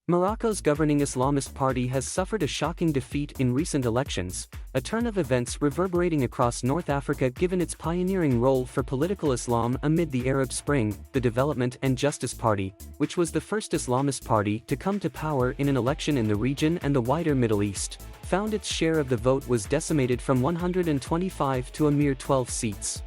Morocco's governing Islamist party has suffered a shocking defeat in recent elections, a turn of events reverberating across North Africa given its pioneering role for political Islam amid the Arab Spring. The Development and Justice Party, which was the first Islamist party to come to power in an election in the region and the wider Middle East, found its share of the vote was decimated from 125 to a mere 12 seats.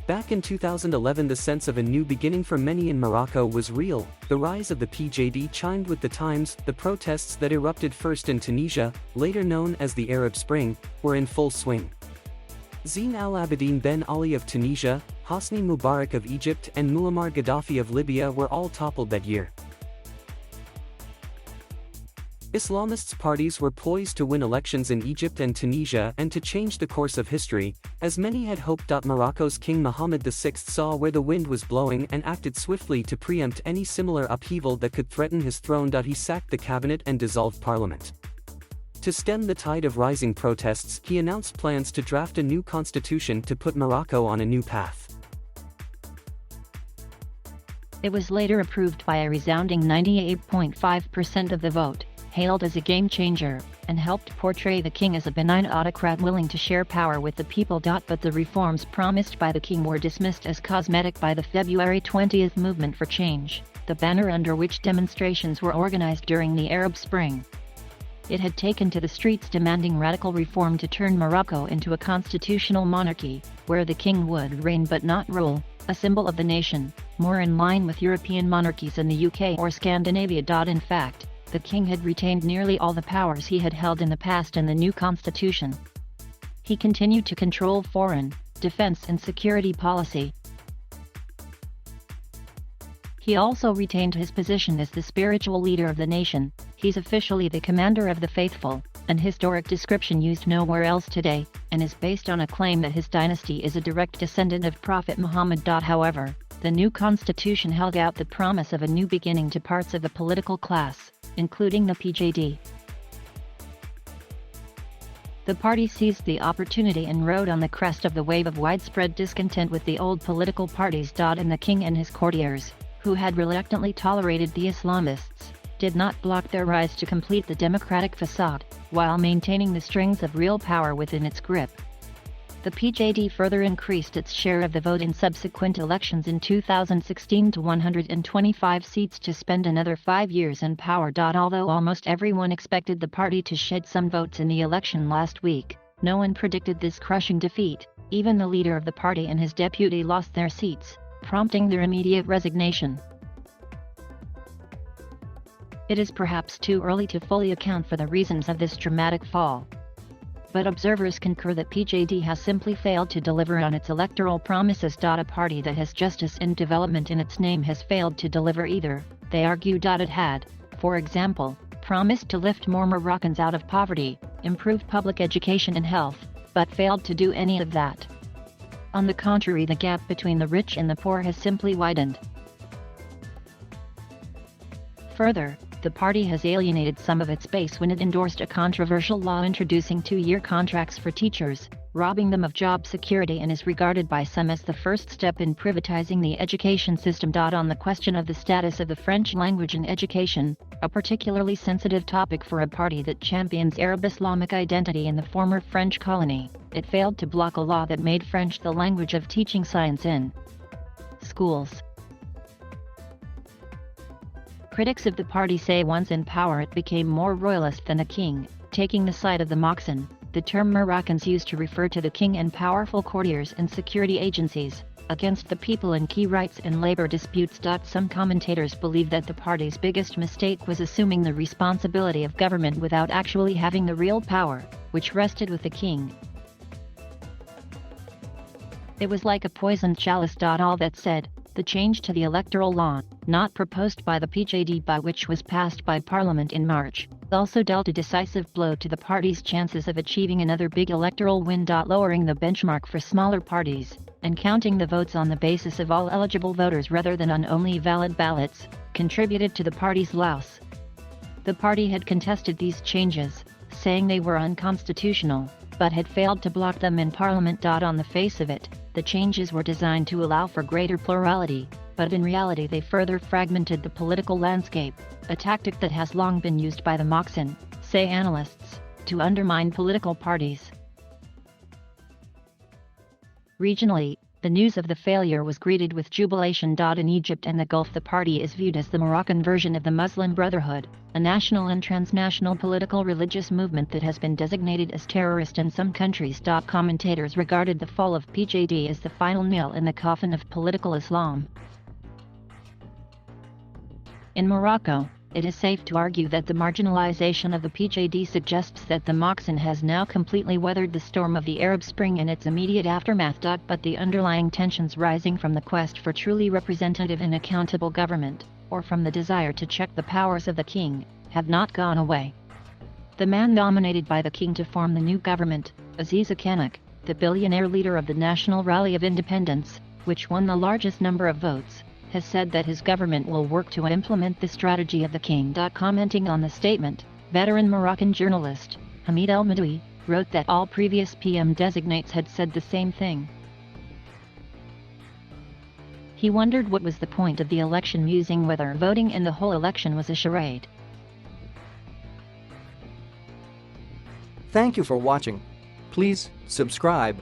Back in 2011, the sense of a new beginning for many in Morocco was real. The rise of the PJD chimed with the times. The protests that erupted first in Tunisia, later known as the Arab Spring, were in full swing. Zine al-Abidine Ben Ali of Tunisia, Hosni Mubarak of Egypt and Muammar Gaddafi of Libya were all toppled that year. Islamists' parties were poised to win elections in Egypt and Tunisia and to change the course of history, as many had hoped. Morocco's King Mohammed VI saw where the wind was blowing and acted swiftly to preempt any similar upheaval that could threaten his throne. He sacked the cabinet and dissolved parliament. To stem the tide of rising protests, he announced plans to draft a new constitution to put Morocco on a new path. It was later approved by a resounding 98.5% of the vote, hailed as a game-changer, and helped portray the king as a benign autocrat willing to share power with the people. But the reforms promised by the king were dismissed as cosmetic by the February 20th Movement for Change, the banner under which demonstrations were organized during the Arab Spring. It had taken to the streets demanding radical reform to turn Morocco into a constitutional monarchy, where the king would reign but not rule, a symbol of the nation, more in line with European monarchies in the UK or Scandinavia. In fact, the king had retained nearly all the powers he had held in the past in the new constitution. He continued to control foreign, defense and security policy. He also retained his position as the spiritual leader of the nation. He's officially the commander of the faithful, an historic description used nowhere else today, and is based on a claim that his dynasty is a direct descendant of Prophet Muhammad. However, the new constitution held out the promise of a new beginning to parts of the political class, including the PJD. The party seized the opportunity and rode on the crest of the wave of widespread discontent with the old political parties. And the king and his courtiers, who had reluctantly tolerated the Islamists, did not block their rise to complete the democratic facade, while maintaining the strings of real power within its grip. The PJD further increased its share of the vote in subsequent elections in 2016 to 125 seats to spend another 5 years in power. Although almost everyone expected the party to shed some votes in the election last week, no one predicted this crushing defeat. Even the leader of the party and his deputy lost their seats, prompting their immediate resignation. It is perhaps too early to fully account for the reasons of this dramatic fall, but observers concur that PJD has simply failed to deliver on its electoral promises. A party that has justice and development in its name has failed to deliver either, they argue. It had, for example, promised to lift more Moroccans out of poverty, improve public education and health, but failed to do any of that. On the contrary, the gap between the rich and the poor has simply widened. Further, the party has alienated some of its base when it endorsed a controversial law introducing 2-year contracts for teachers, robbing them of job security, and is regarded by some as the first step in privatizing the education system. On the question of the status of the French language in education, a particularly sensitive topic for a party that champions Arab Islamic identity in the former French colony, it failed to block a law that made French the language of teaching science in schools. Critics of the party say once in power it became more royalist than a king, taking the side of the Moxon, the term Moroccans use to refer to the king and powerful courtiers and security agencies, against the people in key rights and labor disputes. Some commentators believe that the party's biggest mistake was assuming the responsibility of government without actually having the real power, which rested with the king. It was like a poisoned chalice. All that said, the change to the electoral law, not proposed by the PJD but which was passed by Parliament in March, also dealt a decisive blow to the party's chances of achieving another big electoral win. Lowering the benchmark for smaller parties, and counting the votes on the basis of all eligible voters rather than on only valid ballots, contributed to the party's loss. The party had contested these changes, saying they were unconstitutional, but had failed to block them in Parliament. On the face of it, the changes were designed to allow for greater plurality, but in reality they further fragmented the political landscape, a tactic that has long been used by the Moroccan, say analysts, to undermine political parties. Regionally, the news of the failure was greeted with jubilation. In Egypt and the Gulf, the party is viewed as the Moroccan version of the Muslim Brotherhood, a national and transnational political religious movement that has been designated as terrorist in some countries. Commentators regarded the fall of PJD as the final nail in the coffin of political Islam. In Morocco, it is safe to argue that the marginalization of the PJD suggests that the Moroccan has now completely weathered the storm of the Arab Spring and its immediate aftermath. But the underlying tensions rising from the quest for truly representative and accountable government, or from the desire to check the powers of the king, have not gone away. The man nominated by the king to form the new government, Aziz Akanak, the billionaire leader of the National Rally of Independence, which won the largest number of votes, has said that his government will work to implement the strategy of the king. Commenting on the statement, veteran Moroccan journalist, Hamid El Madoui, wrote that all previous PM designates had said the same thing. He wondered what was the point of the election, musing whether voting in the whole election was a charade. Thank you for watching. Please subscribe.